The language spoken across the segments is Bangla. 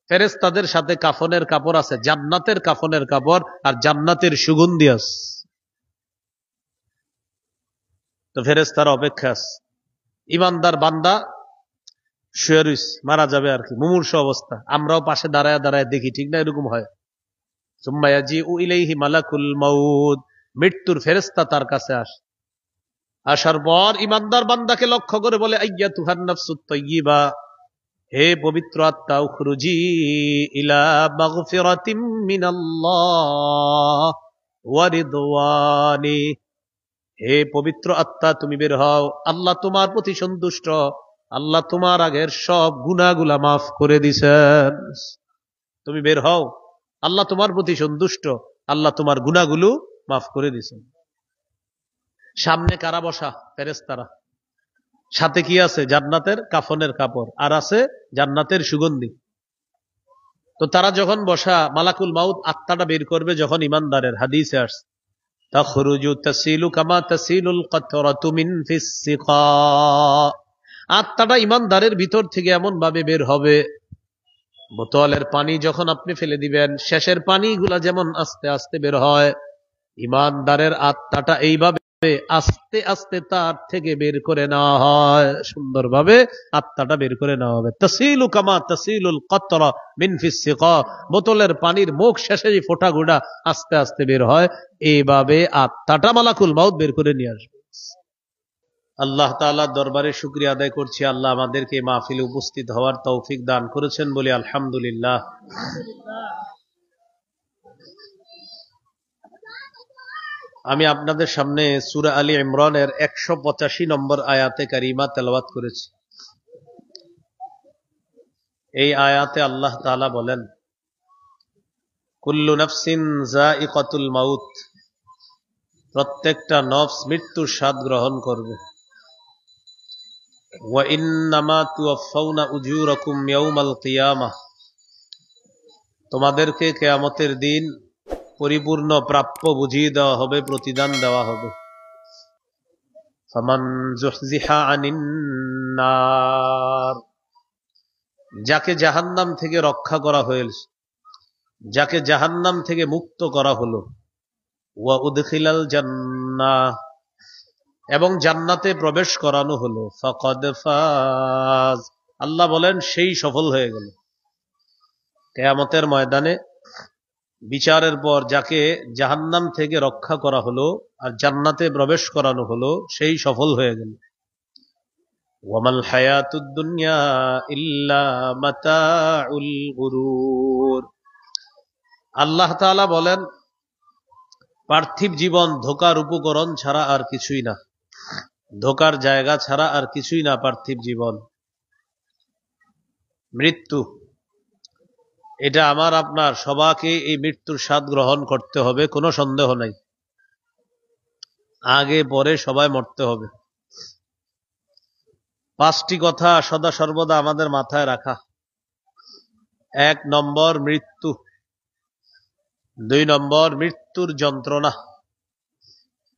ফেরেশতাদের সাথে কাফনের কাপড় আছে, জান্নাতের কাফনের কাপড় আর জান্নাতের সুগন্ধি আছে। তো ফেরেশতার অপেক্ষা আছে। ইমানদার বান্দা শুয়ে রইছে, মারা যাবে আর কি, মুমূর্ষু অবস্থা। আমরাও পাশে দাঁড়ায় দাঁড়ায় দেখি, ঠিক না? এরকম হয়। সুম্মা ইয়াজিউ ইলাইহি মালাকুল মাউত, মৃত্যুর ফেরেশতা তার কাছে আসে। আসার পর ইমানদার বান্দাকে লক্ষ্য করে বলে, আইয়াতুহান নাফসুত তাইয়্যিবা, হে পবিত্র আত্মা, উখরুজি ইলা মাগফিরাতিম মিনাল্লাহ ওয়া রিদওয়ানি, হে পবিত্র আত্মা তুমি বের হও, আল্লাহ তোমার প্রতি সন্তুষ্ট, আল্লাহ তোমার আগের সব গুনাহগুলা মাফ করে দিছেন। তুমি বের হও, আল্লাহ তোমার প্রতি সন্তুষ্ট, আল্লাহ তোমার গুনাহগুলো মাফ করে দিছেন। সামনে কারা বসা? ফেরেশতারা। সাথে কি আছে? জান্নাতের কাফনের কাপড়, আর আছে জান্নাতের সুগন্ধি। তো তারা যখন বসা, মালাকুল মাউত আত্মাটা বের করবে যখন ইমানদারের, হাদিসে আসছে, তাখরুজু তাসিলু কামা তাসিলুল কাতরাতু মিন ফিস সিকা, আত্মাটা ইমানদারের ভিতর থেকে এমন ভাবে বের হবে, বোতলের পানি যখন আপনি ফেলে দিবেন, শেষের পানিগুলা যেমন আস্তে আস্তে বের হয়, ইমানদারের আত্মাটা এইভাবে আস্তে আস্তে তার থেকে বের করে নেওয়া হয়, সুন্দরভাবে আত্মাটা বের করে নেওয়া হবে। তাসিলু কামা তাসিলুল কাতরা মিন ফিস সিকা, বোতলের পানির মুখ শেষে যে ফোঁটাগুলা আস্তে আস্তে বের হয়, এইভাবে আত্মাটা মালাকুল মাউত বের করে নিয়ে আসবে। আল্লাহ তাআলার দরবারে শুকরিয়া আদায় করছি, আল্লাহ আমাদেরকে মাহফিলে উপস্থিত হওয়ার তৌফিক দান করেছেন, বলি আলহামদুলিল্লাহ। আমি আপনাদের সামনে সূরা আলী ইমরানের 185 নম্বর আয়াতে কারিমা তেলাওয়াত করেছি। এই আয়াতে আল্লাহ তাআলা বলেন, কুল্লু নাফসিন যায়িকাতুল মাউত, প্রত্যেকটা নফস মৃত্যুর স্বাদ গ্রহণ করবে। ওয়া ইন্নামা তুওয়াফাউনা উজুরাকুম ইয়াউমাল কিয়ামাহ, তোমাদেরকে কিয়ামতের দিন পরিপূর্ণ প্রাপ্য বুঝিয়ে দেওয়া হবে, প্রতিদান দেওয়া হবে। ফামান যুহজিহা আনিন নার, যাকে জাহান্নাম থেকে রক্ষা করা হয়েছে, যাকে জাহান্নাম থেকে মুক্ত করা হলো, ওয়া উদখিলাল জান্নাহ, এবং জান্নাতে প্রবেশ করানো হলো, ফাকাদ ফাজ, আল্লাহ বলেন সেই সফল হয়ে গেল। কিয়ামতের ময়দানে বিচারের পর যাকে জাহান্নাম থেকে রক্ষা করা হলো আর জান্নাতে প্রবেশ করানো হলো, সেই সফল হয়ে গেল। ওয়ামাল হায়াতুদ দুনিয়া ইল্লা মাতাউল গুরুর, আল্লাহ তাআলা বলেন পার্থিব জীবন ধোঁকার উপকরণ ছাড়া আর কিছুই না, ধোঁকার জায়গা ছাড়া আর কিছুই না পার্থিব জীবন। মৃত্যু, এটা আমার আপনার সবাইকে এই মৃত্যুর স্বাদ গ্রহণ করতে হবে, কোনো সন্দেহ নাই। আগে পরে সবাই মরতে হবে। 5টি কথা সদা সর্বদা আমাদের মাথায় রাখা। 1 নম্বর মৃত্যু, 2 নম্বর মৃত্যুর যন্ত্রণা,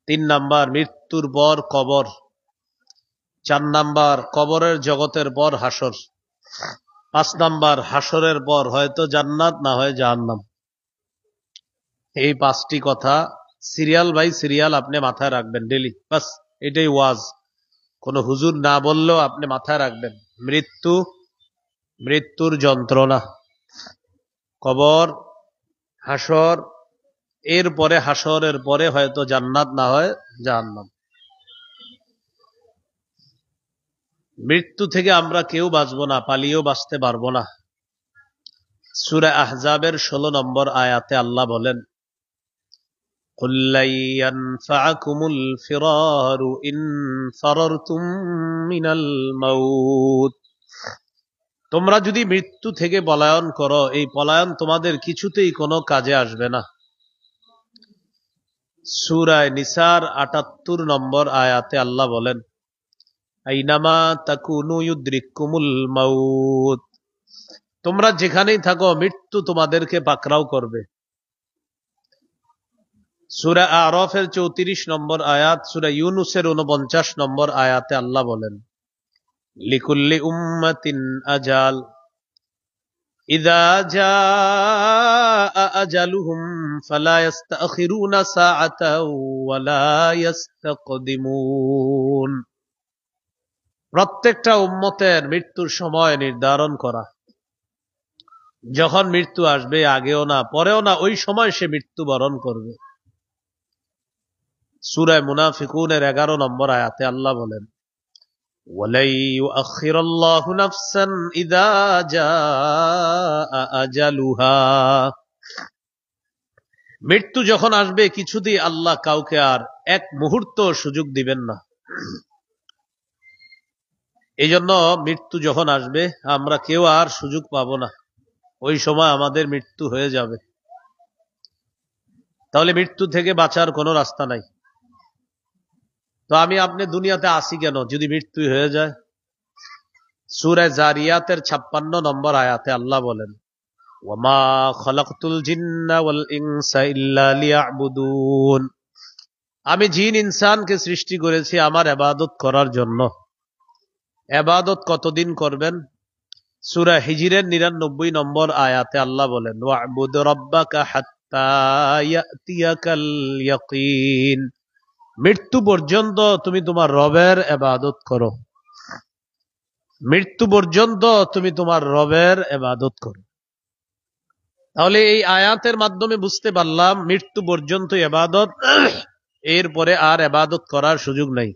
3 নম্বর মৃত্যুর পর কবর, 4 নম্বর কবরের জগতের পর হাসর, 5 নম্বর হাসরের পর হয়তো জান্নাত না হয় জাহান্নাম। এই 5টি কথা সিরিয়াল বাই সিরিয়াল আপনি মাথায় রাখবেন ডেলি, বাস এটাই ওয়াজ। কোন হুজুর না বললেও আপনি মাথায় রাখবেন, মৃত্যু, মৃত্যুর যন্ত্রণা, কবর, হাসর, এরপরে হাসরের পরে হয়তো জান্নাত না হয় জাহান্নাম। মৃত্যু থেকে আমরা কেউ বাঁচবো না, পালিয়েও বাঁচতে পারবো না। সূরা আহজাবের 16 নম্বর আয়াতে আল্লাহ বলেন, কুল লা ইয়ানফা'কুমুল ফিরারু ইন ফারারতুম মিনাল মাউত, তোমরা যদি মৃত্যু থেকে পলায়ন করো, এই পলায়ন তোমাদের কিছুতেই কোনো কাজে আসবে না। সূরা নিসার 78 নম্বর আয়াতে আল্লাহ বলেন, আইনামা তাকুনু ইউদরিকুমুল মাউত, তোমরা যেখানেই থাকো মৃত্যু তোমাদেরকে পাকড়াও করবে। সূরা আরাফের 34 নম্বর আয়াত, সূরা ইউনূসের 49 নম্বর আয়াতে আল্লাহ বলেন, লিকুল্লি উম্মাতিন আজাল ইযা জাআ আজালুহুম ফালা ইস্তাখিরুনা সাআতাও ওয়ালা ইস্তাকদিমুন। প্রত্যেকটা উম্মতের মৃত্যুর সময় নির্ধারণ করা। যখন মৃত্যু আসবে, আগেও না পরেও না, ওই সময় সে মৃত্যুবরণ করবে। সূরা মুনাফিকুনের 11 নম্বর আয়াতে আল্লাহ বলেন, ওয়ালাই ইউআখিরুল্লাহু নাফসান ইযা জাআ আজালুহা। মৃত্যু যখন আসবে কিছুতেই আল্লাহ কাউকে আর এক মুহূর্ত সুযোগ দিবেন না। এই জন্য মৃত্যু যখন আসবে আমরা কেউ আর সুযোগ পাবো না, ওই সময় আমাদের মৃত্যু হয়ে যাবে। তাহলে মৃত্যু থেকে বাঁচার কোনো রাস্তা নাই। তো আমি আপনি দুনিয়াতে আসি কেন যদি মৃত্যু হয়ে যায়? সূরা জারিয়াতের 56 নম্বর আয়াতে আল্লাহ বলেন, ওয়ামা খালাকতুল জিন্না ওয়াল ইনসা ইল্লা লিয়াবুদুন। আমি জিন ইনসানকে সৃষ্টি করেছি আমার ইবাদত করার জন্য। ইবাদত কতদিন করবেন? সূরা হিজরের 99 নম্বর আয়াতে আল্লাহ বলেন, ওয়া'বুদ রাব্বাকা হাত্তা ইয়াতিয়াকাল ইয়াকিন। মৃত্যু পর্যন্ত তুমি তোমার রবের ইবাদত করো। মৃত্যু পর্যন্ত তুমি তোমার রবের ইবাদত করো। তাহলে এই আয়াতের মাধ্যমে বুঝতে পারলাম মৃত্যু পর্যন্ত ইবাদত, এরপরে আর ইবাদত করার সুযোগ নাই।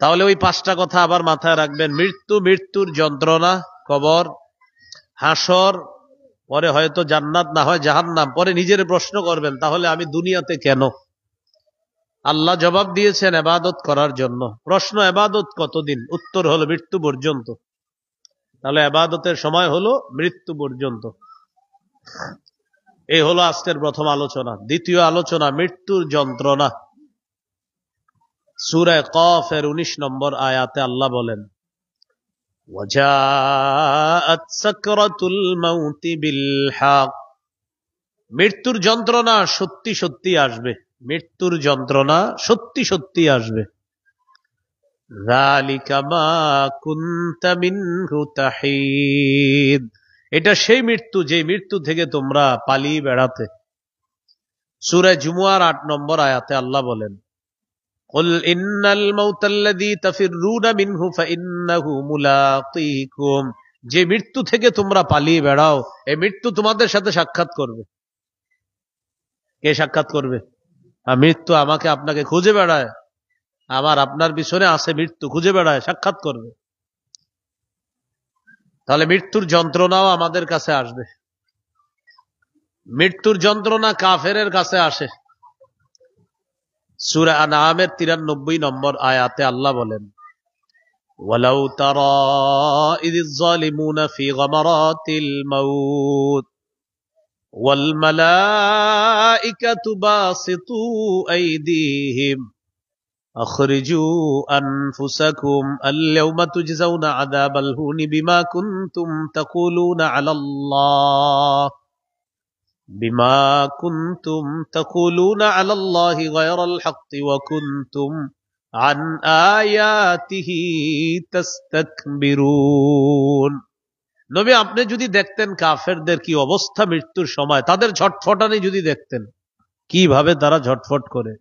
তাহলে ওই 5টা কথা আবার মাথায় রাখবেন। মৃত্যু, মৃত্যুর যন্ত্রণা, কবর, হাসর, পরে হয়তো জান্নাত না হয় জাহান্নাম। পরে নিজের প্রশ্ন করবেন, তাহলে আমি দুনিয়াতে কেন? আল্লাহ জবাব দিয়েছেন ইবাদত করার জন্য। প্রশ্ন, ইবাদত কতদিন? উত্তর হলো মৃত্যু পর্যন্ত। তাহলে ইবাদতের সময় হলো মৃত্যু পর্যন্ত। এই হলো আজকের প্রথম আলোচনা। দ্বিতীয় আলোচনা, মৃত্যুর যন্ত্রণা। সূরা কফের 19 নম্বর আয়াতে আল্লাহ বলেন, ওয়াজাআত সাকরাতুল মাউতি বিল হক। মৃত্যুর যন্ত্রণা সত্যি সত্যি আসবে। মৃত্যুর যন্ত্রণা সত্যি সত্যি আসবে। যালিকা মা কুনতা মিনহু তাহিদ। এটা সেই মৃত্যু যে মৃত্যু থেকে তোমরা পালিয়ে বেড়াতে। সূরা জুমুয়ার 8 নম্বর আয়াতে আল্লাহ বলেন, কুল ইন্নাল মাউতাল্লাযী তাফিররুনা মিনহু ফাইন্নাহু মুলাকীকুম। যে মৃত্যু থেকে তোমরা পালিয়ে বেড়াও, এই মৃত্যু তোমাদের সাথে সাক্ষাৎ করবে। কে সাক্ষাৎ করবে? মৃত্যু আমাকে আপনাকে খুঁজে বেড়ায়, আমার আপনার পিছনে আছে মৃত্যু, খুঁজে বেড়ায়, সাক্ষাৎ করবে। তাহলে মৃত্যুর যন্ত্রণাও আমাদের কাছে আসবে। মৃত্যুর যন্ত্রণা কাফেরের কাছে আসে। সূরা আনআমের 93 নম্বর আয়াতে আল্লাহ বলেন, ওয়ালাউ তারা ইযিজ যালিমুনা ফি গামারাতিল মাউত ওয়াল মালাইকাতু বাসিতু আইদিহিম আখরিজু আনফুসাকুম আল-ইয়াওমা তুজজাউনা আযাবাল হুনি বিমা কুনতুম তাকুলুনা আলাল্লাহি গায়রাল হাক্কি ওয়া কুনতুম আন আয়াতিহি তাস্তাকবিরুন। নবী, আপনি যদি দেখতেন কাফেরদের কি অবস্থা মৃত্যুর সময়, তাদের ঝটফটানি যদি দেখতেন, কিভাবে তারা ঝটফট করে।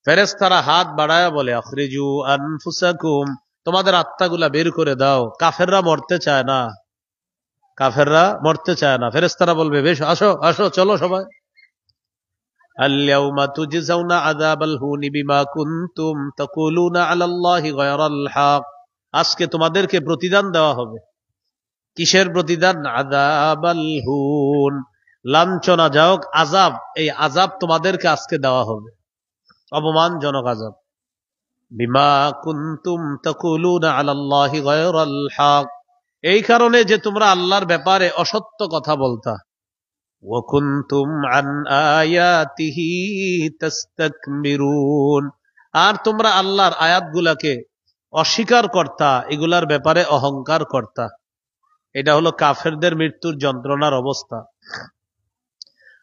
ফেরেশতারা হাত বাড়ায়া বলে, আখরিজু আনফুসাকুম, তোমাদের আত্মাগুলা বের করে দাও। কাফেররা মরতে চায় না, কাফেররা মরতে চায় না। ফেরেশতারা বলবে, বেশ, আসো আসো, চলো সবাই। আল-ইয়াওমা তুজজাউনা আযাবাল হুনি বিমা কুনতুম তাকুলুনা আলাল্লাহি গায়রাল হক। আজকে তোমাদেরকে প্রতিদান দেওয়া হবে। কিসের প্রতিদান? আযাবাল হুন, লাঞ্ছনাজনক আযাব। এই আযাব তোমাদেরকে আজকে দেওয়া হবে, অপমানজনক আযাব। বিমা কুনতুম তাকুলুনা আলাল্লাহি গায়রাল হক, এই কারণে যে তোমরা আল্লাহর ব্যাপারে অসত্য কথা বলতা। ওয়া কুনতুম আন আয়াতিহি তাস্তাকবিরুন, আর তোমরা আল্লাহর আয়াতগুলোকে অস্বীকার করতা, এগুলার ব্যাপারে অহংকার করতা। এটা হলো কাফেরদের মৃত্যুর যন্ত্রণার অবস্থা।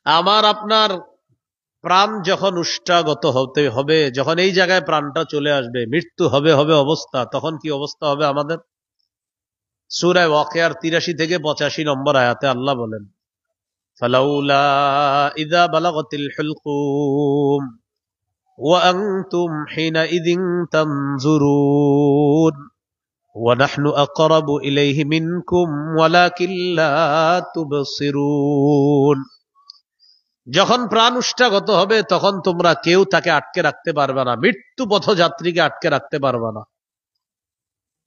আমার আপনার প্রাণ যখন উষ্ঠাগত হতে হবে, যখন এই জায়গায় প্রাণটা চলে আসবে, মৃত্যু হবে হবে অবস্থা, তখন কি অবস্থা হবে আমাদের? সূরা ওয়াকিয়ার 83 থেকে 85 নম্বর আয়াতে আল্লাহ বলেন, ফালাউলা ইযা বালাগাতিল হুলকুম ওয়া আনতুম হিনাইযিন তানজুরুন ওয়া নাহনু আকরাবু ইলাইহি মিনকুম ওয়ালাকিন লা তুবসিরুন। যখন প্রাণ উষ্ঠাগত হবে তখন তোমরা কেউ তাকে আটকে রাখতে পারবে না, মৃত্যু পথযাত্রীকে আটকে রাখতে পারবে না।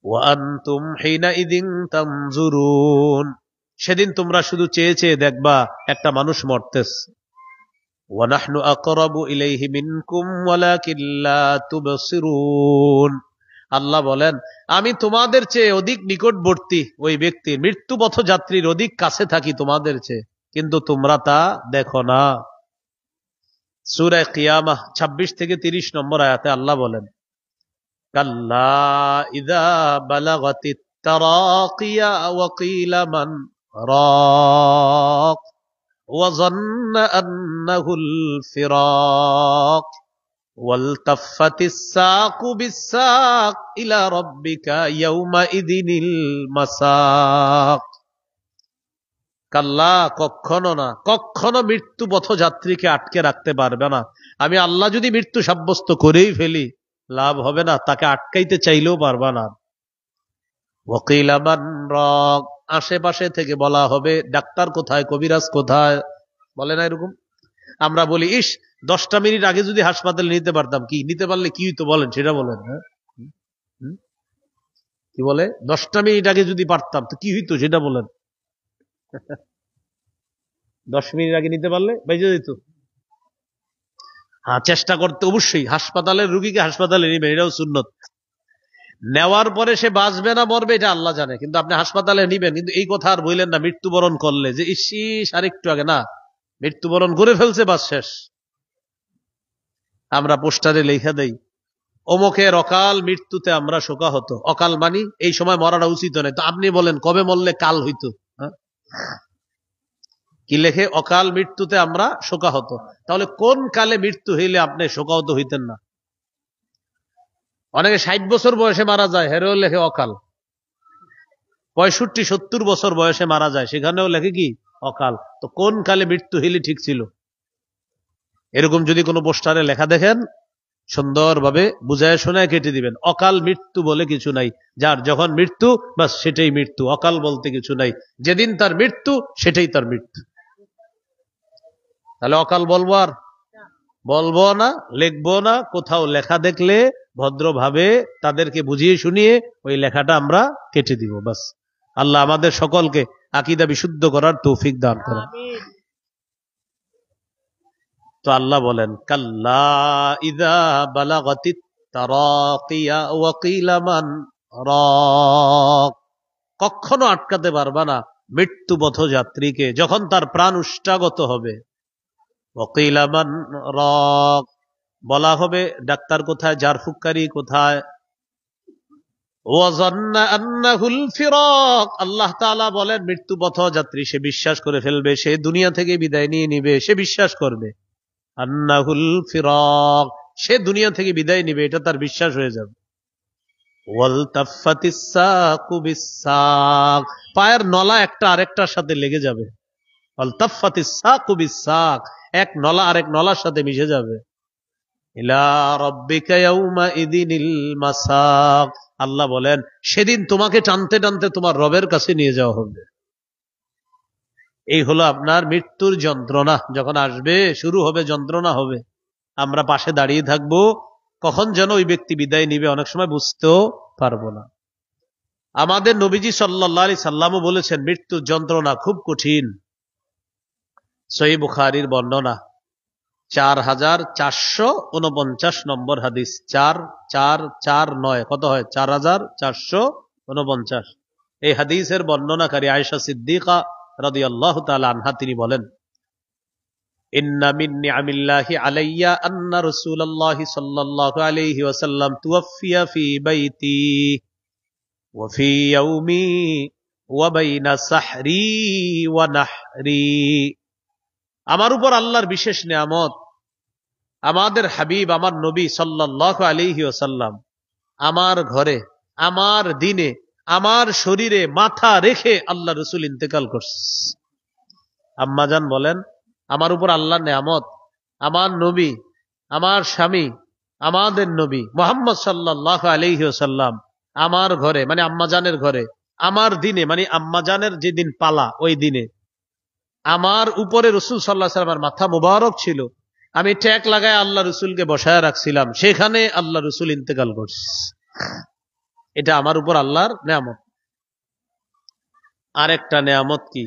ওয়া আনতুম হিনাইযিন তানজুরুন, সেদিন তোমরা শুধু চেয়ে চেয়ে দেখবা একটা মানুষ মরতেছে। ওয়া নাহনু আকরাবু ইলাইহি মিনকুম ওয়ালাকিন লা তুবসিরুন, আল্লাহ বলেন আমি তোমাদের চেয়ে অধিক নিকটবর্তী ওই ব্যক্তির, মৃত্যু পথযাত্রীর অধিক কাছে থাকি তোমাদের চেয়ে, কিন্তু তোমরা তা দেখো না। সূরা কিয়ামাহ 26 থেকে 30 নম্বর আয়াতে আল্লাহ বলেন, কাল্লা ইযা বালাগাতিত তারাকিয়া ওয়া কিলা মান রাক ওয়া যান্না আন্নাহুল ফিরাক ওয়ালতাফাতিস সাকু বিস-সাক ইলা রাব্বিকা ইয়াউমাইযিনিল মাসাক। কাল্লা, কখনো না, কখনো মৃত্যু পথযাত্রীকে আটকে রাখতে পারবে না। আমি আল্লাহ যদি মৃত্যু সাব্যস্ত করেই ফেলি লাভ হবে না, তাকে আটকাইতে চাইলেও পারবা না। ওয়াকিলা মান রাক, আশেপাশে থেকে বলা হবে ডাক্তার কোথায়, কবিরাজ কোথায়, বলে না এরকম? আমরা বলি ইস 10টা মিনিট আগে যদি হাসপাতালে নিতে পারতাম, কি নিতে পারলে কি হইতো বলেন, সেটা বলেন। হ্যাঁ, কি বলে 10টা মিনিট আগে যদি পারতাম তো কি হইতো সেটা বলেন। 10 মিনিট আগে নিতে পারলে বেঁচে যেত। হ্যাঁ, চেষ্টা করতে অবশ্যই। হাসপাতালের রুগীকে হাসপাতালে নিবেন, এটাও সুন্নত। নেওয়ার পরে সে বাঁচবে না মরবে এটা আল্লাহ জানে, কিন্তু আপনি হাসপাতালে নিবেন। কিন্তু এই কথা আর বললেন না মৃত্যুবরণ করলে যে ইস আরেকটু আগে, না, মৃত্যুবরণ করে ফেলছে, বাস শেষ। আমরা পোস্টারে লেখা দেই অমুকের অকাল মৃত্যুতে আমরা শোকাহত। অকাল মানি এই সময় মরাটা উচিত নয়। তো আপনি বলেন কবে মরলে কাল হইতো? কি লেখে? অকাল মৃত্যুতে আমরা শোকাহত। তাহলে কোন কালে মৃত্যু হইলে আপনি শোকাহত হইতেন না? অনেকে 60 বছর বয়সে মারা যায়, হেরেও লেখে অকাল। 65-70 বছর বয়সে মারা যায়, সেখানেও লেখে কি? অকাল। তো কোন কালে মৃত্যু হইলে ঠিক ছিল? এরকম যদি কোনো পোস্টারে লেখা দেখেন সুন্দরভাবে বুঝায় শোনায় কেটে দিবেন। অকাল মৃত্যু বলে কিছু নাই, যার যখন মৃত্যু বাস সেটাই মৃত্যু, অকাল বলতে কিছু নাই। যেদিন তার মৃত্যু সেটাই তার মৃত্যু। তাহলে অকাল বলবো আর বলবো না, লিখবো না। কোথাও লেখা দেখলে ভদ্রভাবে তাদেরকে বুঝিয়ে শুনিয়ে ওই লেখাটা আমরা কেটে দিব, বাস। আল্লাহ আমাদের সকলকে আকীদা বিশুদ্ধ করার তৌফিক দান করেন। তো আল্লাহ বলেন, কাল্লা ইযা বালাগাতিত তারাকিয়া ওয়া কিলা মান রাক, কখনো আটকাতে পারবা না মৃত্যু পথযাত্রীকে যখন তার প্রাণ উষ্ঠাগত হবে। ওয়া কিলা মান রাক, বলা হবে ডাক্তার কোথায়, জারফুকারি কোথায়। ওয়া যান্না আন্নাহুল ফিরাক, আল্লাহ তাআলা বলেন মৃত্যু পথযাত্রী সে বিশ্বাস করে ফেলবে, সে দুনিয়া থেকে বিদায় নিয়ে নিবে, সে বিশ্বাস করবে। আন্নাহুল ফিরাক, সে দুনিয়া থেকে বিদায় নিবে, এটা তার বিশ্বাস হয়ে যাবে। ওয়ালতাফাতিস সাকু বিস-সাক, পায়ের নলা একটা আরেকটার সাথে লেগে যাবে। ওয়ালতাফাতিস সাকু বিস-সাক, এক নলা আরেক নলার সাথে মিশে যাবে। ইলা রাব্বিকা ইয়াউমাইযিনিল মাসাক, আল্লাহ বলেন সেদিন তোমাকে টানতে টানতে তোমার রবের কাছে নিয়ে যাওয়া হবে। এই হলো আপনার মৃত্যুর যন্ত্রণা। যখন আসবে শুরু হবে, যন্ত্রণা হবে, আমরা পাশে দাঁড়িয়ে থাকবো, কখন যেন ওই ব্যক্তি বিদায় নিবে অনেক সময় বুঝতেও পারবো না। আমাদের নবীজি সাল্লাল্লাহু আলাইহি সাল্লামও বলেছেন মৃত্যুর যন্ত্রণা খুব কঠিন। সহিহ বুখারীর বর্ণনা 4449 নম্বর হাদিস, 4449 কত হয়? 4449। এই হাদিসের বর্ণনাকারী আয়েশা সিদ্দিকা রাদিয়াল্লাহু তাআলা আনহা, তিনি বলেন, ইন্না মিন নিআমিল্লাহি আলাইয়া আন্না রাসূলুল্লাহি সাল্লাল্লাহু আলাইহি ওয়াসাল্লাম তুওয়াফিয়া ফি বাইতি ওয়া ফি ইয়াউমি ওয়া বাইনা সাহরি ওয়া নাহরি। আমার উপর আল্লাহর বিশেষ নিয়ামত, আমাদের হাবিব আমার নবী সাল্লাল্লাহু আলাইহি ওয়াসাল্লাম আমার ঘরে, আমার দিনে, আমার শরীরে মাথা রেখে আল্লাহ রসুল ইন্তেকাল করছে। আম্মাজান বলেন, আমার উপর আল্লাহর নেয়ামত, আমার নবী, আমার স্বামী, আমাদের নবী মুহাম্মদ সাল্লাল্লাহু আলাইহি ওয়াসাল্লাম আমার ঘরে, মানে আম্মাজানের ঘরে, আমার দিনে, মানে আম্মাজানের যেদিন পালা ওই দিনে আমার উপরে রসুল সাল্লাল্লাহু আলাইহি ওয়াসাল্লামের মাথা মুবারক ছিল। আমি ট্যাগ লাগায় আল্লাহ রসুলকে বসায় রাখছিলাম, সেখানে আল্লাহ রসুল ইন্তেকাল করছে। এটা আমার উপর আল্লাহর নেয়ামত। আরেকটা নেয়ামত কি?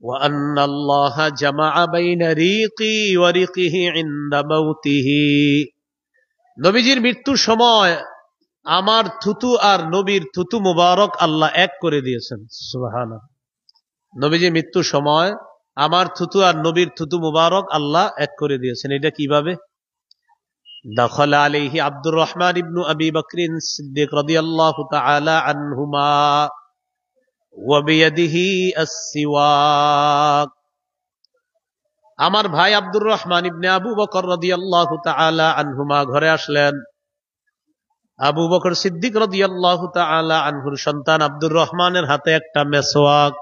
وَأَنَّ اللَّهَ جَمَعَ بَيْنَ رِيقِي وَرِيقِهِ عِندَ مَوْتِهِ। নবীজির মৃত্যুর সময় আমার থুতু আর নবীর থুতু মুবারক আল্লাহ এক করে দিয়েছেন। সুবহানাল্লাহ। নবীজির মৃত্যুর সময় আমার থুতু আর নবীর থুতু মুবারক আল্লাহ এক করে দিয়েছেন। এটা কিভাবে? দাখালা আলাইহি আব্দুর রহমান ইবনু আবি বকরিন সিদ্দিক রাদিয়াল্লাহু তাআলা আনহুমা ওয়া বিয়াদিহি আস-সিওয়াক। আমার ভাই আব্দুর রহমান ইবনে আবু বকর রাদিয়াল্লাহু তাআলা আনহুমা ঘরে আসলেন। আবু বকর সিদ্দিক রাদিয়াল্লাহু তাআলা আনহুর সন্তান আব্দুর রহমানের হাতে একটা মেসওয়াক।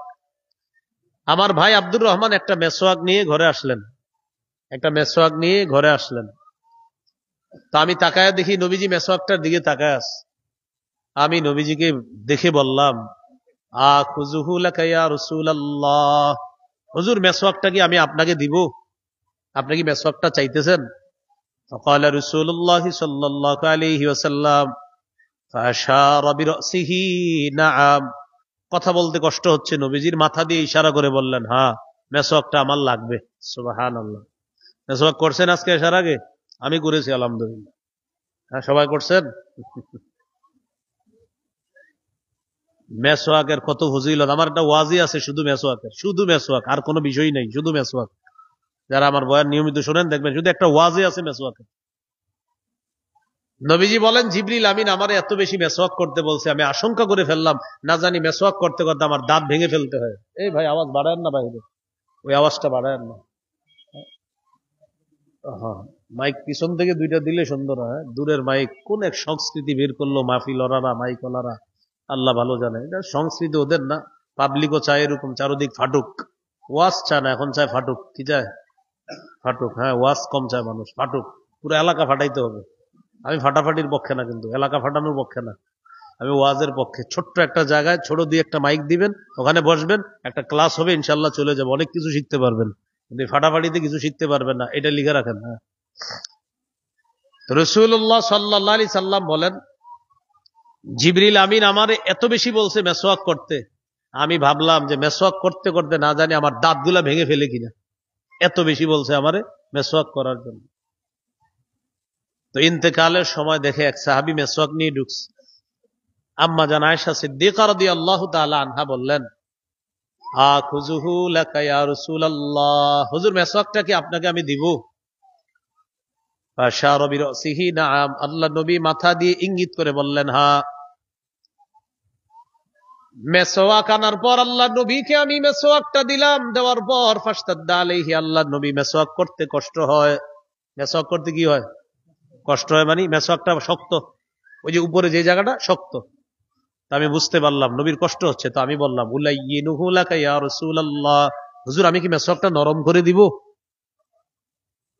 আমার ভাই আব্দুর রহমান একটা মেসওয়াক নিয়ে ঘরে আসলেন, একটা মেসওয়াক নিয়ে ঘরে আসলেন। তো আমি তাকায় দেখি নবীজি মেসওয়াকটার দিকে তাকায় আছে। আমি নবীজিকে দেখে বললাম, আখুযুহু লাকা ইয়া রাসূলুল্লাহ, হুজুর মেসওয়াকটা কি আমি আপনাকে দিব? আপনি কি মেসওয়াকটা চাইতেছেন? ফাকালা রাসূলুল্লাহ সাল্লাল্লাহু আলাইহি ওয়াসাল্লাম ফাশারা বিরাসিহি নাআম। কথা বলতে কষ্ট হচ্ছে, নবীজির মাথা দিয়ে ইশারা করে বললেন, হ্যাঁ মেসওয়াকটা আমার লাগবে। সুবহানাল্লাহ। মেসওয়াক করছেন আজকে আসার আগে? আমি করেছি আলহামদুলিল্লাহ। হ্যাঁ, সবাই করছেন? মেসওয়াকের কত ফজিলত। আমার একটা ওয়াজি আছে শুধু মেসওয়াকের, শুধু মেসওয়াক, আর কোনো বিষয় নেই, শুধু মেসওয়াক। যারা আমার বয়ান নিয়মিত শোনেন দেখবেন শুধু একটা ওয়াজি আছে মেসওয়াকের। নবীজি বলেন, জিবরিল আমিন আমারে এত বেশি মেসওয়াক করতে বলছে, আমি আশঙ্কা করে ফেললাম না জানি মেসওয়াক করতে করতে আমার দাঁত ভেঙে ফেলতে হয়। এই ভাই আওয়াজ বাড়ায়েন না বাইরে, ওই আওয়াজটা বাড়ায়েন না। হ্যাঁ, মাইক পিছন থেকে দুইটা দিলে সুন্দর হয়। দূরের মাইক কোন এক সংস্কৃতি বের করলো মাহফিল ওলারা, মাইক ওলারা, আল্লাহ ভালো জানে। এটা সংস্কৃতি ওদের না। পাবলিকও চায় এরকম চারদিক ফাটুক। ওয়াজ চায় না, এখন চায় ফাটুক। কি চায়? ফাটুক। হ্যাঁ, ওয়াজ কম চায় মানুষ, ফাটুক। পুরো এলাকা ফাটাইতে হবে। আমি ফাটাফাটির পক্ষে না, কিন্তু এলাকা ফাটানোর পক্ষে না, আমি ওয়াজের পক্ষে। ছোট্ট একটা জায়গায় ছোট দিয়ে একটা মাইক দিবেন, ওখানে বসবেন, একটা ক্লাস হবে, ইনশাল্লাহ চলে যাবে, অনেক কিছু শিখতে পারবেন। কিন্তু ফাটাফাটিতে কিছু শিখতে পারবেন না, এটা লিখে রাখেন। হ্যাঁ, রাসূলুল্লাহ সাল্লাল্লাহু আলাইহি সাল্লাম বলেন, জিবরিল আমিন আমারে এত বেশি বলছে মেসওয়াক করতে, আমি ভাবলাম যে মেসওয়াক করতে করতে না জানি আমার দাঁতগুলা ভেঙে ফেলে কিনা, এত বেশি বলছে আমারে মেসওয়াক করার জন্য। তো ইন্তেকালের সময় দেখে এক সাহাবী মেসওয়াক নিয়ে ঢুকছে। আম্মা জান আয়েশা সিদ্দিকা রাদিয়াল্লাহু তাআলা আনহা বললেন, আখুযুহু লাকা ইয়া রাসূলুল্লাহ, হুজুর মেসওয়াকটা কি আপনাকে আমি দিব? ফাশারা বিরাসিহি নাআম, আল্লাহ নবী মাথা দিয়ে ইঙ্গিত করে বললেন, হ্যাঁ। মেসওয়াক আনার পর আল্লাহ নবীকে আমি মেসওয়াকটা দিলাম, দেওয়ার পর ফাশতাদ্দা আলাইহি, আল্লাহ নবী মেসওয়াক করতে কষ্ট হয়। মেসওয়াক করতে কি হয়? কষ্ট হয়, মানে মেসওয়াকটা শক্ত, ওই যে উপরে যে জায়গাটা শক্ত। আমি বুঝতে পারলাম নবীর কষ্ট হচ্ছে, তো আমি বললাম, উলাইয়িনুহু লাকা ইয়া রাসূলুল্লাহ, হুজুর আমি কি মেসওয়াকটা নরম করে দিব?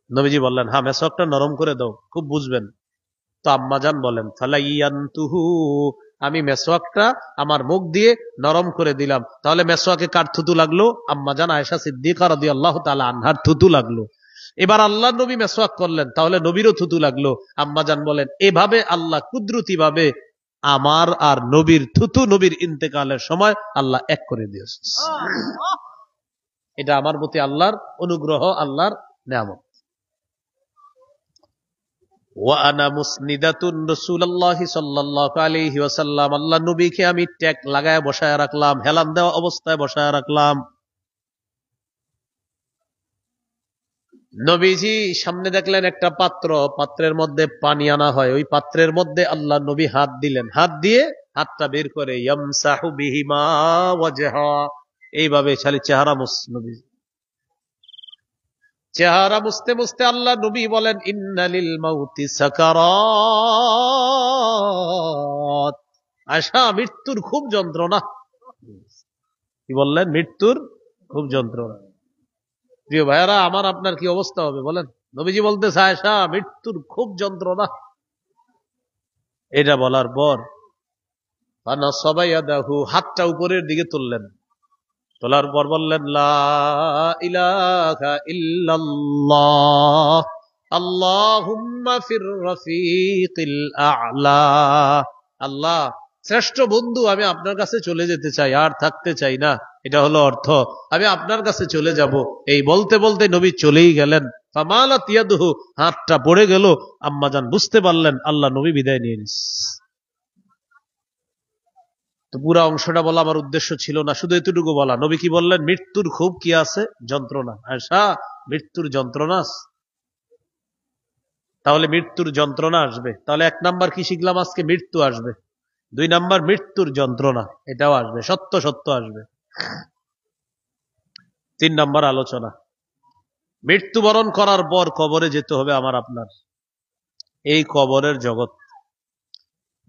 নবীজি বললেন, হ্যাঁ মেসওয়াকটা নরম করে দাও, খুব বুঝবেন। তো আম্মাজান বলেন, ফালাইয়ানতুহু, আমি মেসওয়াকটা আমার মুখ দিয়ে নরম করে দিলাম। তাহলে মেসওয়াকে কার থুতু লাগলো? আম্মাজান আয়েশা সিদ্দিকা রাদিয়াল্লাহু তাআলা আনহার থুতু লাগলো। এবার আল্লাহ নবী মেসওয়াক করলেন, তাহলে নবীরও থুতু লাগলো। আম্মাজান বলেন, এভাবে আল্লাহ কুদরতি ভাবে আমার আর নবীর থুতু নবীর ইন্তেকালের সময় আল্লাহ এক করে দিয়েছে। এটা আমার প্রতি আল্লাহর অনুগ্রহ, আল্লাহর নেয়ামত। ওয়ানা মুসনিদাতুন রাসূলুল্লাহি সাল্লাল্লাহু আলাইহি ওয়াসাল্লাম, আল্লাহ নবীকে আমি ট্যাগ লাগায় বসায় রাখলাম, হেলান দেওয়া অবস্থায় বসায় রাখলাম। নবীজি সামনে দেখলেন একটা পাত্র, পাত্রের মধ্যে পানি আনা হয়, ওই পাত্রের মধ্যে আল্লাহ নবী হাত দিলেন, হাত দিয়ে হাতটা বের করে ইয়ামসাহু বিহিমা ওয়াজহা, এইভাবে খালি চেহারা নবী চেহারা মুছতে মুছতে আল্লাহ নবী বলেন, ইন্না লিল মাউতি সাকারাত, আয়েশা, মৃত্যুর খুব যন্ত্রণা। কি বললেন? মৃত্যুর খুব যন্ত্রণা। প্রিয় ভাইয়ারা আমার, আপনার কি অবস্থা হবে বলেন? নবীজি বলতেছে আয়েশা, মৃত্যুর খুব যন্ত্রণা। এটা বলার পর হাতটা উপরের দিকে তুললেন, তোলার পর বললেন লা ইলাহা ইল্লাল্লাহ আল্লাহুম্মা ফির রাফিকিল আ'লা। আল্লাহ শ্রেষ্ঠ বন্ধু, আমি আপনার কাছে চলে যেতে চাই, আর থাকতে চাই না। এটা হলো অর্থ, আমি আপনার কাছে চলে যাব। এই বলতে বলতে নবী চলেই গেলেন। ফামালাত ইয়াদুহু, হাতটা পড়ে গেল। আম্মাজান বুঝতে পারলেন আল্লাহ নবী বিদায় নিয়ে নিস। তো পুরা অংশটা বলা আমার উদ্দেশ্য ছিল না, শুধু এতটুকু বলা। নবী কি বললেন? মৃত্যুর খুব কি আছে? যন্ত্রণা। আয়েশা, মৃত্যুর যন্ত্রণা আছে। তাহলে মৃত্যুর যন্ত্রণা আসবে। তাহলে 1 নাম্বার কি শিখলাম আজকে? মৃত্যু আসবে। 2 নাম্বার মৃত্যুর যন্ত্রণা, এটাও আসবে, সত্য সত্য আসবে। 3 নাম্বার আলোচনা, মৃত্যুবরণ করার পর কবরে যেতে হবে আমার আপনার। এই কবরের জগৎ,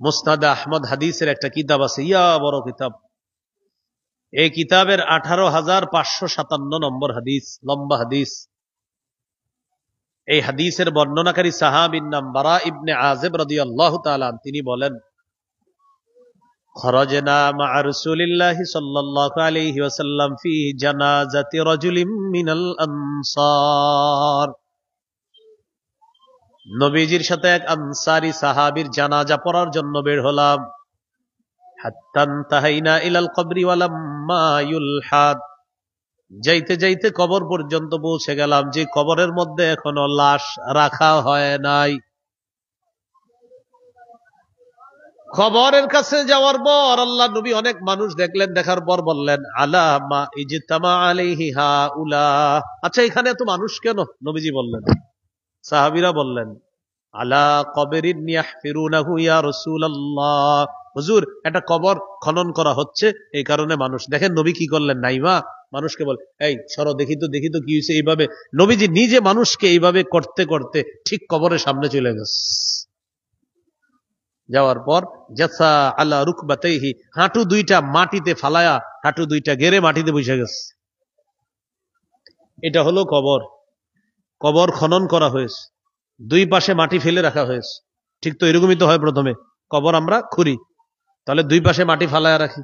মুসনাদে আহমদ হাদিসের একটা কিতাব আছে, ইয়া বড় কিতাব। এই কিতাবের 18,557 নম্বর হাদিস, লম্বা হাদিস। এই হাদিসের বর্ণনাকারী সাহাবীর নাম বারা ইবনে আযিব রাদিয়াল্লাহু তাআলা। তিনি বলেন, খরাজনা মা রাসূলিল্লাহি সাল্লাল্লাহু আলাইহি ওয়াসাল্লাম ফি জানাজাতি রাজুলিম মিনাল আনসার। নবীজির সাথে এক আনসারী সাহাবীর জানাজা পড়ার জন্য বের হলাম। হাত্তা ইনতাহাইনা ইলাল কবরি ওয়ালাম্মা ইউলহাদ, যাইতে যাইতে কবর পর্যন্ত পৌঁছে গেলাম, যে কবরের মধ্যে এখনো লাশ রাখা হয় নাই। কবরের কাছে যাওয়ার পর আল্লাহ নবী অনেক মানুষ দেখলেন, দেখার পর বললেন আলা মা ইজতামা আলাইহি হাউলা। আচ্ছা, এখানে এত মানুষ কেন? নবীজি বললেন, সাহাবীরা বললেন আলা কবরিন ইয়াহফিরুনাহু ইয়া রাসূলুল্লাহ, হুজুর একটা কবর খনন করা হচ্ছে, এই কারণে মানুষ। দেখেন নবী কি করলেন, নাইমা মানুষকে বল, এই সরো, দেখি তো দেখি তো কি হয়েছে। এইভাবে নবীজি নিজে মানুষকে এইভাবে করতে করতে ঠিক কবরের সামনে চলে গেছে। যাওয়ার পর জাসা আলা রুকবাতাইহি, হাঁটু দুইটা মাটিতে ফালায়া, হাঁটু দুইটা গেড়ে মাটিতে বসে গেছে। এটা হলো কবর। কবর খনন করা হয়েছে, 2 পাশে মাটি ফেলে রাখা হয়েছে। ঠিক তো এরকমই তো হয়, প্রথমে কবর আমরা খুঁড়ি, তাহলে 2 পাশে মাটি ফালায়া রাখি,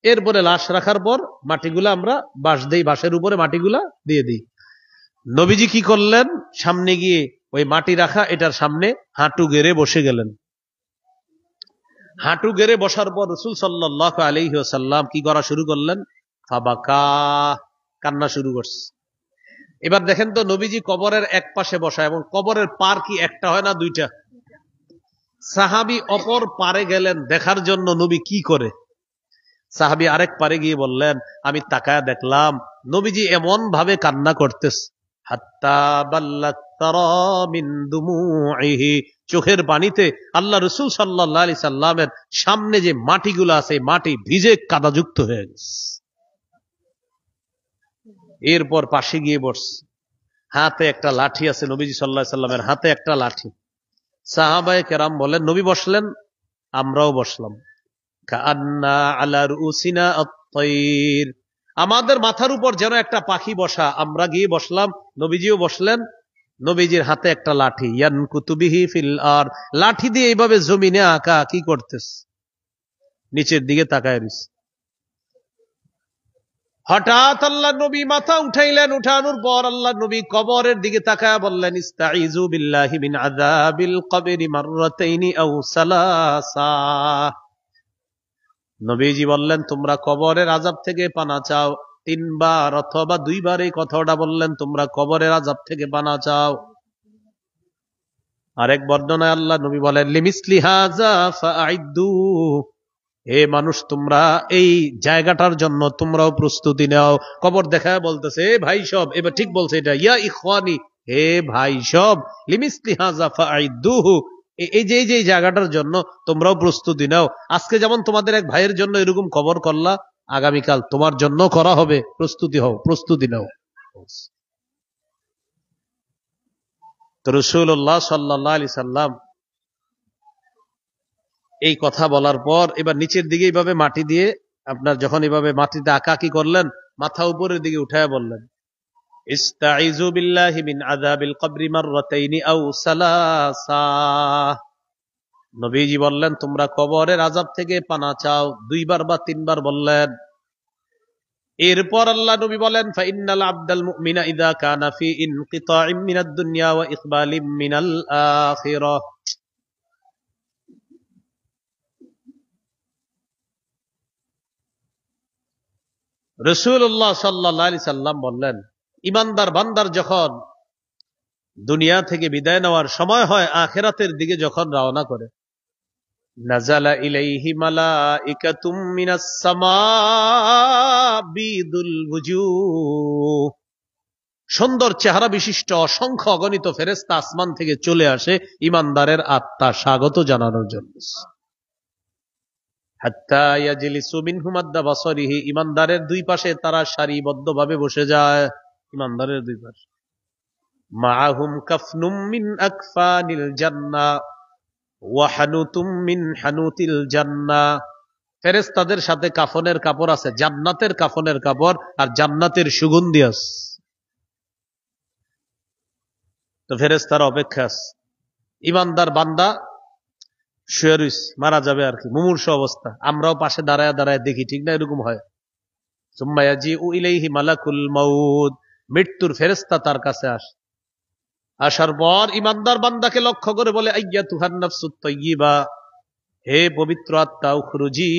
এরপরে লাশ রাখার পর মাটিগুলা আমরা বাঁশ দেই, বাঁশের উপরে মাটিগুলা দিয়ে দিই। নবীজি কি করলেন? সামনে গিয়ে ওই মাটি রাখা এটার সামনে হাঁটু গেড়ে বসে গেলেন। হাঁটু গেড়ে বসার পর রাসূল সাল্লাল্লাহু আলাইহি ওয়াসাল্লাম কি করা শুরু করলেন? ফাবাকা, কান্না শুরু করছে। এবার দেখেন তো, নবীজি কবরের এক পাশে বসা, এবং কবরের পার কি একটা হয় না, 2টা। সাহাবী অপর পারে গেলেন দেখার জন্য নবী কি করে। সাহাবী আরেক পারে গিয়ে বললেন, আমি তাকায় দেখলাম নবীজি এমন ভাবে কান্না করতেছে, হাত্তা বাল্লাত তারা মিন দুমুইহি, চোখের পানিতে আল্লাহ রাসূল সাল্লাল্লাহু আলাইহি সাল্লামের সামনে যে মাটিগুলো আছে, মাটি ভিজে কাদাযুক্ত হয়ে গেছে। এরপর পাশে গিয়ে বসছে, হাতে একটা লাঠি আছে, নবীজি সাল্লাল্লাহু আলাইহি সাল্লামের হাতে একটা লাঠি। সাহাবায়ে কেরাম বলেন, নবী বসলেন, আমরাও বসলাম। কাআন্না আলা রুসিনা আত-তায়র, আমাদের মাথার উপর যেন একটা পাখি বসা। আমরা গিয়ে বসলাম, নবীজিও বসলেন। নবীজির হাতে একটা লাঠি, ইয়ানকুতু বিহি ফিল আর, লাঠি দিয়ে এইভাবে জমিনে আঁকা কি করতেছে, নিচের দিকে তাকায় রইছে। হঠাৎ আল্লাহ নবী মাথা উঠাইলেন, উঠানোর পর আল্লাহ নবী কবরের দিকে তাকায় বললেন, ইস্তাইযু বিল্লাহি মিন আযাবিল কবরি মাররাতাইনি আও সালাসা। নবীজি বললেন, তোমরা কবরের আযাব থেকে পানা চাও 3 বার অথবা 2 বার। এই কথাটা বললেন, তোমরা কবরের আযাব থেকে পানা চাও। আরেক বর্ণনায় আল্লাহ নবী বলেন, লিমিসলি হাযা ফাআইদ্দু, হে মানুষ তোমরা এই জায়গাটার জন্য তোমরাও প্রস্তুতি নাও। কবর দেখায় বলতেছে, ভাই সব, এবার ঠিক বলছে এটা, ইয়া ইখওয়ানি, হে ভাই সব, লিমিসলি হাযা ফাআইদ্দুহু, এই যে জায়গাটার জন্য তোমরাও প্রস্তুতি নাও। আজকে যেমন তোমাদের এক ভাইয়ের জন্য এরকম কবর করলা, আগামীকাল তোমার জন্য করা হবে, প্রস্তুতি হও, প্রস্তুতি নাও। তো রাসূলুল্লাহ সাল্লাল্লাহু আলাইহি সাল্লাম এই কথা বলার পর এবার নিচের দিকে এইভাবে মাটি দিয়ে আপনার যখন এইভাবে মাটিতে আঁকাকি করলেন, মাথা উপরের দিকে উঠায় বললেন, ইস্তাইযু বিল্লাহি মিন আযাবিল কবরি মাররাতাইনি আও সালাসা। নবীজি বললেন, তোমরা কবরের আযাব থেকে পানা চাও, 2 বার বা 3 বার বললেন। এরপর আল্লাহ নবী বলেন, ফাইন্নাল আবদাল মুমিনা ইযা কানা ফি ইনকিতাইম মিনাদ দুনিয়া ওয়া ইকবালিম মিনাল আখিরাহ। রাসূলুল্লাহ সাল্লাল্লাহু আলাইহি সাল্লাম বললেন, ইমানদার বান্দার যখন দুনিয়া থেকে বিদায় নেওয়ার সময় হয়, আখিরাতের দিকে যখন রওনা করে, নাযালা ইলাইহি মালাইকাতুম মিনাস সামা বিদুল ওয়ুজুহ। সুন্দর চেহারা বিশিষ্ট অসংখ্য অগণিত ফেরেশতা আসমান থেকে চলে আসে ইমানদারের আত্মা স্বাগত জানানোর জন্য। হাত্তা ইয়াজলিসু মিনহুম আদা বাসরিহি, ইমানদারের 2 পাশে তারা সারিবদ্ধভাবে বসে যায়। ইমানদারের 2 পাশে মাআহুম কাফনুম মিন আকফানিল জান্নাহ ওয়া হানুতুম মিন হানুতিল জান্নাহ। ফেরেশতাদের সাথে কাফনের কাপড় আছে, জান্নাতের কাফনের কাপড়, আর জান্নাতের সুগন্ধি আছে। তো ফেরেশতারা অপেক্ষা আছে। ইমানদার বান্দা শুয়ে রইছে, মারা যাবে আর কি, মুমূর্ষ অবস্থা। আমরাও পাশে দাঁড়ায় দাঁড়ায় দেখি, ঠিক না? এরকম হয়। সুম্মা ইয়াজিউ ইলাইহি মালাকুল মাউত, মৃত্যুর ফেরেশতা তার কাছে আসে। আসার পর ইমানদার বান্দাকে লক্ষ্য করে বলে, আইয়াতুহান নাফসুত তাইয়্যিবা, হে পবিত্র আত্মা, উখরুজি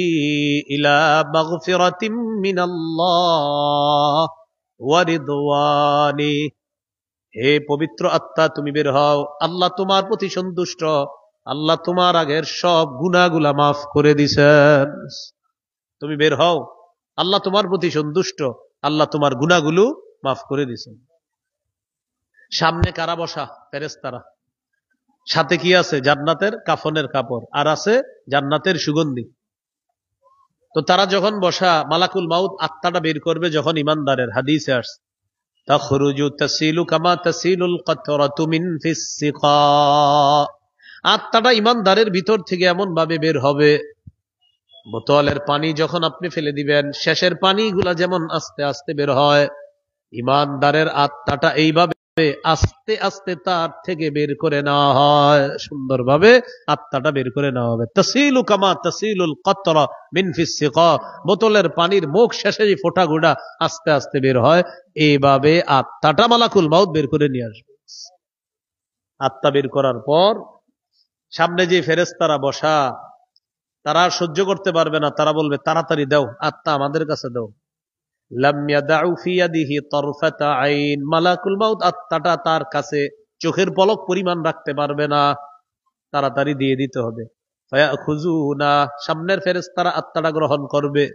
ইলা মাগফিরাতিম মিনাল্লাহ ওয়া রিদওয়ানি, হে পবিত্র আত্মা তুমি বের হও, আল্লাহ তোমার প্রতি সন্তুষ্ট, আল্লাহ তোমার আগের সব গুনাহগুলা মাফ করে দিছেন। তুমি বের হও, আল্লাহ তোমার প্রতি সন্তুষ্ট, আল্লাহ তোমার গুনাহগুলো মাফ করে দিছেন। সামনে কারা বসা? ফেরেশতারা। সাথে কি আছে? জান্নাতের কাফনের কাপড়, আর আছে জান্নাতের সুগন্ধি। তো তারা যখন বসা, মালাকুল মাউত আত্মাটা বের করবে যখন ইমানদারের, হাদিসে আসছে, তাখরুজু তাসিলু কামা তাসিলুল কাতরাতু মিন ফিস সিকা, আত্মাটা ইমানদারের ভিতর থেকে এমন ভাবে বের হবে, বোতলের পানি যখন আপনি ফেলে দিবেন, শেষের পানিগুলা যেমন আস্তে আস্তে বের হয়, ইমানদারের আত্মাটা এইভাবে আস্তে আস্তে তার থেকে বের করে নেওয়া হয়, সুন্দরভাবে আত্মাটা বের করে নেওয়া হবে। তাসিলু কামা তাসিলুল কাতরা মিন ফিস সিকা, বোতলের পানির মুখ শেষে যে ফোঁটাগুলা আস্তে আস্তে বের হয়, এইভাবে আত্মাটা মালাকুল মাউত বের করে নিয়ে আসবে। আত্মা বের করার পর সামনে যে ফেরেশতারা বসা, তারা সহ্য করতে পারবে না, তারা বলবে, তাড়াতাড়ি দাও, আত্মা আমাদের কাছে দাও। লাম ইয়াদাউ ফি ইয়াদিহি তারফাতা আইন, মালাকুল মাউত আত্মাটা তার কাছে চোখের পলক পরিমাণ রাখতে পারবে না, তাড়াতাড়ি দিয়ে দিতে হবে। ফায়াখুযুনা, সামনের ফেরেশতারা আত্মাটা গ্রহণ করবে,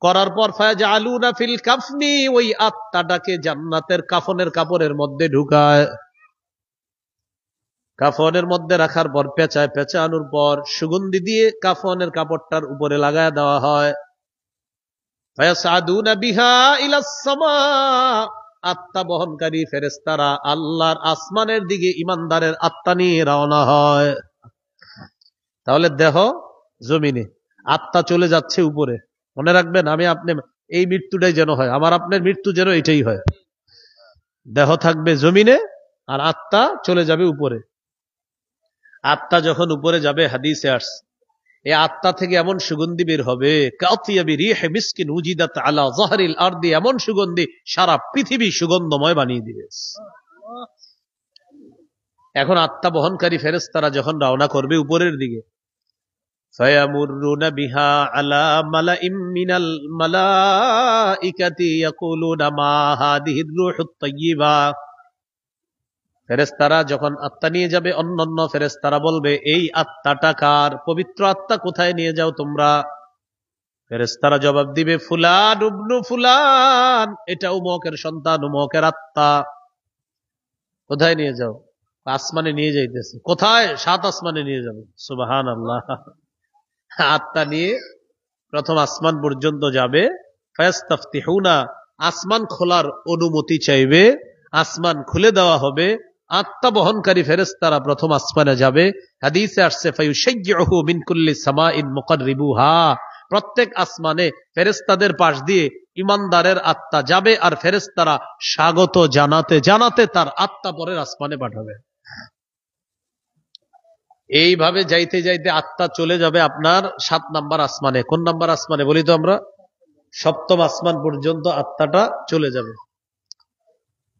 করার পর ফায়াজআলুনা ফিল কাফনি, ওই আত্মাটাকে জান্নাতের কাফনের কাপড়ের মধ্যে ঢুকায়। কাফনের মধ্যে রাখার পর পেঁচায়, পেঁচানোর পর সুগন্ধি দিয়ে কাফনের কাপড়টার উপরে লাগায় দেওয়া হয়। ফায়াসআদুনা বিহা ইলাস সামা, আত্মা বহনকারী ফেরেশতারা আল্লাহর আসমানের দিকে ইমানদারের আত্মা নিয়ে রওনা হয়। তাহলে দেহ জমিনে, আত্মা চলে যাচ্ছে উপরে। মনে রাখবেন, আমি আপনি এই মৃত্যুটাই যেন হয়, আমার আপনার মৃত্যু যেন এটাই হয়। দেহ থাকবে জমিনে আর আত্মা চলে যাবে উপরে। আত্মা যখন উপরে যাবে, হাদিসে আসছে, এই আত্মা থেকে এমন সুগন্ধি বের হবে, কাতিয়াবি রিহে মিসকিন উজিদাত আলা যাহরিল আরদি, এমন সুগন্ধি সারা পৃথিবী সুগন্ধময় বানিয়ে দিবে। এখন আত্মা বহনকারী ফেরেশতারা যখন রওনা করবে উপরের দিকে, ফায়ামুরুনা বিহা আলা মালাইম মিনাল মালাইকাতি ইয়াকুলুনা মা হাদিহির রূহুত তাইয়্যিবা, ফেরেশতারা যখন আত্মা নিয়ে যাবে, অন্যান্য ফেরেশতারা বলবে, এই আত্মাটা কার? পবিত্র আত্মা কোথায় নিয়ে যাও তোমরা? ফেরেশতারা জবাব দিবে, ফুলান ইবনু ফুলান, এটা উমকের সন্তান, উমকের আত্মা। কোথায় নিয়ে যাও? আসমানে নিয়ে যাইতেছে। কোথায়? 7 আসমানে নিয়ে যাবে। সুবহানাল্লাহ। আত্মা নিয়ে প্রথম আসমান পর্যন্ত যাবে। ফায়াস্তাফতিহুনা, আসমান খোলার অনুমতি চাইবে, আসমান খুলে দেওয়া হবে। আত্মা বহনকারী ফেরেশতারা প্রথম আসমানে যাবে। হাদিসে আসছে ফায়ুশাইয়্যুহু মিন কুল্লি সামাইন মুকাররিবুহা, প্রত্যেক আসমানে ফেরেশতাদের পাশ দিয়ে ইমানদারের আত্মা যাবে, আর ফেরেশতারা স্বাগত জানাতে জানাতে তার আত্মা পরের আসমানে পাঠাবে। এইভাবে যাইতে যাইতে আত্মা চলে যাবে আপনার 7 নাম্বার আসমানে। কোন নাম্বার আসমানে বলি তো আমরা? 7ম আসমান পর্যন্ত আত্মাটা চলে যাবে।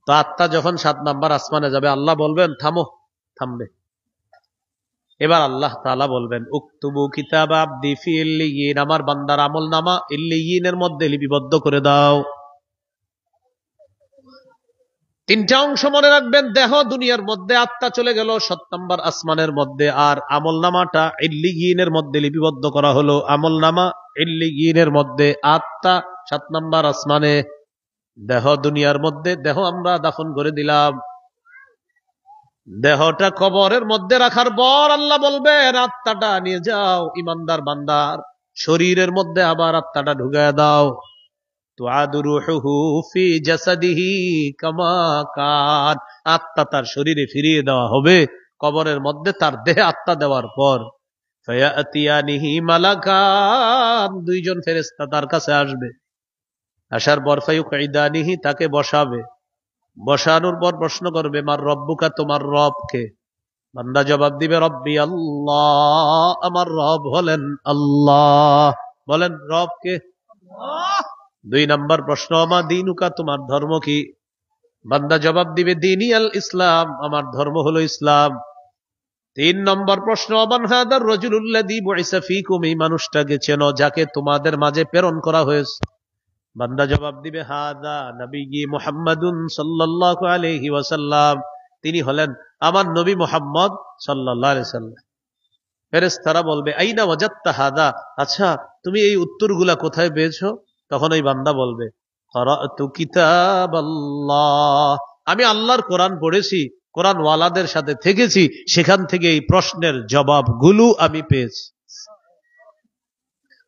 তো আত্মা যখন 7 নাম্বার আসমানে যাবে, আল্লাহ বলবেন থামো, থামবে। এবার আল্লাহ তাআলা বলবেন উকতুবু কিতাবা আবদি ফি ইল্লিয়িন, আমার বান্দার আমলনামা ইল্লিয়িনের মধ্যে লিপিবদ্ধ করে দাও। 3টা অংশ মনে রাখবেন। দেহ দুনিয়ার মধ্যে, আত্মা চলে গেল 7 নাম্বার আসমানের মধ্যে, আর আমলনামাটা ইল্লিয়িনের মধ্যে লিপিবদ্ধ করা হলো। আমলনামা ইল্লিয়িনের মধ্যে, আত্মা 7 নাম্বার আসমানে, দেহ দুনিয়ার মধ্যে। দেহ আমরা দাফন করে দিলাম। দেহটা কবরের মধ্যে রাখার পর আল্লাহ বলবেন আত্মাটা নিয়ে যাও, ইমানদার বান্দার শরীরের মধ্যে আবার আত্মাটা ঢুকায় দাও। তুআদু রূহুহু ফি জাসাদিহি কামা কান, আত্মা তার শরীরে ফিরিয়ে দেওয়া হবে কবরের মধ্যে তার দেহে আত্মা দেওয়ার পর। ফায়াতিয়ানিহি মালাকান, 2 জন ফেরেশতা তার কাছে আসবে। আসার পর ফায়ুকঈদানিহি, তাকে বসাবে। বসানোর পর প্রশ্ন করবে মার রব্বুকা, তোমার রব কে? বান্দা জবাব দিবে রব্বি আল্লাহ, আমার রব হলেন আল্লাহ। বলেন রব কে? 2 নাম্বার প্রশ্ন মা দীনুকা, তোমার ধর্ম কি? বান্দা জবাব দিবে দীনি আল ইসলাম, আমার ধর্ম হলো ইসলাম। 3 নম্বর প্রশ্ন মান হাদার রাজুলুল্লাযী বুইসা ফীকুম, এই মানুষটাকে চেনো যাকে তোমাদের মাঝে প্রেরণ করা হয়েছে? বান্দা জবাব দিবে হাদা নবী মুহাম্মাদুন সাল্লাল্লাহু আলাইহি ওয়াসাল্লাম, তিনি হলেন আমার নবী মুহাম্মদ সাল্লাল্লাহু আলাইহি ওয়াসাল্লাম। ফেরেশতারা বলবে আইনা ওয়াজাদতা হাদা, আচ্ছা তুমি এই উত্তরগুলা কোথায় পেয়েছো? তখন ওই বান্দা বলবে ক্বারাতু কিতাবাল্লাহ, আমি আল্লাহর কোরআন পড়েছি, কোরআন ওয়ালাদের সাথে থেকেছি, সেখান থেকে এই প্রশ্নের জবাবগুলো আমি পেয়েছি।